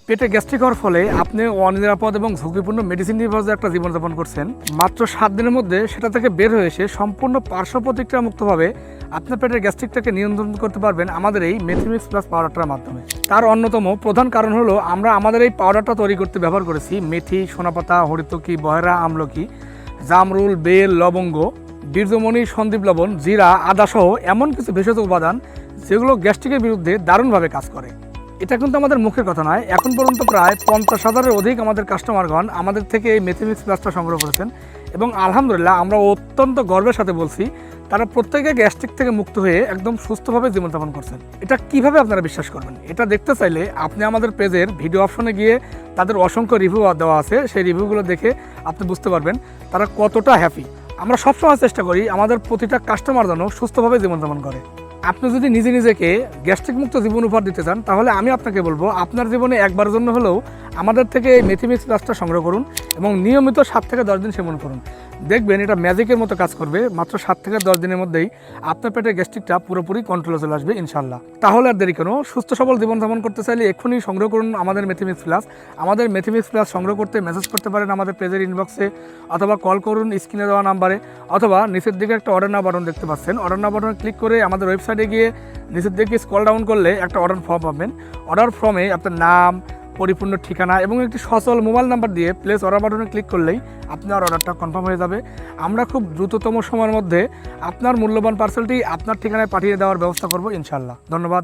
পেটে গ্যাস্ট্রিক হওয়ার ফলে আপনি অনিরাপদ এবং ঝুঁকিপূর্ণ মেডিসিন নির্ভর একটা জীবনযাপন করছেন, মাত্র 7 দিনের মধ্যে সেটা থেকে বের হয়ে এসে সম্পূর্ণ পার্শ্ব প্রতিক্রিয়া মুক্তভাবে আপনার পেটের গ্যাস্ট্রিকটাকে নিয়ন্ত্রণ করতে পারবেন আমাদের এই মেথিমিক্স প্লাস পাউডারটার মাধ্যমে। তার অন্যতম প্রধান কারণ হলো আমরা আমাদের এই পাউডারটা তৈরি করতে ব্যবহার করেছি মেথি, সোনাপাতা, হরিতকি, বহেরা, আমলকি, জামরুল, বেল, লবঙ্গ, বীর্যমণি, সন্দীপ লবণ, জিরা, আদা সহ এমন কিছু ভেষজ উপাদান যেগুলো গ্যাস্ট্রিকের বিরুদ্ধে দারুণভাবে কাজ করে। এটা কিন্তু আমাদের মুখের কথা নয়, এখন পর্যন্ত প্রায় 50,000-এর অধিক আমাদের কাস্টমারগণ আমাদের থেকে এই মেথিমিক্স প্লাসটা সংগ্রহ করেছেন এবং আলহামদুলিল্লাহ আমরা অত্যন্ত গর্বের সাথে বলছি তারা প্রত্যেকে গ্যাস্ট্রিক থেকে মুক্ত হয়ে একদম সুস্থভাবে জীবনযাপন করছেন। এটা কিভাবে আপনারা বিশ্বাস করবেন? এটা দেখতে চাইলে আপনি আমাদের পেজের ভিডিও অপশনে গিয়ে তাদের অসংখ্য রিভিউ দেওয়া আছে, সেই রিভিউগুলো দেখে আপনি বুঝতে পারবেন তারা কতটা হ্যাপি। আমরা সবসময় চেষ্টা করি আমাদের প্রতিটা কাস্টমার যেন সুস্থভাবে জীবনযাপন করে। আপনি যদি নিজে নিজেকে গ্যাস্ট্রিক মুক্ত জীবন উপহার দিতে চান তাহলে আমি আপনাকে বলবো আপনার জীবনে একবারের জন্য হলেও আমাদের থেকে এই মেথিমিক্স প্লাসটা সংগ্রহ করুন এবং নিয়মিত 7 থেকে 10 দিন সেবন করুন। দেখবেন এটা ম্যাজিকের মতো কাজ করবে। মাত্র 7 থেকে 10 দিনের মধ্যেই আপনার পেটের গ্যাস্ট্রিকটা পুরোপুরি কন্ট্রোলে চলে আসবে ইনশাল্লাহ। তাহলে আর দেরি কেন, সুস্থ সবল জীবনযাপন করতে চাইলে এক্ষুনি সংগ্রহ করুন আমাদের মেথিমিক্স প্লাস। আমাদের মেথিমিক্স প্লাস সংগ্রহ করতে মেসেজ করতে পারেন আমাদের পেজের ইনবক্সে, অথবা কল করুন স্ক্রিনে দেওয়া নাম্বারে, অথবা নিচের দিকে একটা অর্ডার নাও বাটন দেখতে পাচ্ছেন, অর্ডার নাও বাটনে ক্লিক করে আমাদের ওয়েবসাইটে গিয়ে নিচের দিকে স্ক্রল ডাউন করলে একটা অর্ডার ফর্ম পাবেন। অর্ডার ফর্মে আপনার নাম, পরিপূর্ণ ঠিকানা এবং একটি সচল মোবাইল নাম্বার দিয়ে প্লেস অর্ডার বাটনে ক্লিক করলেই আপনার অর্ডারটা কনফার্ম হয়ে যাবে। আমরা খুব দ্রুততম সময়ের মধ্যে আপনার মূল্যবান পার্সেলটি আপনার ঠিকানায় পাঠিয়ে দেওয়ার ব্যবস্থা করব ইনশাল্লাহ। ধন্যবাদ।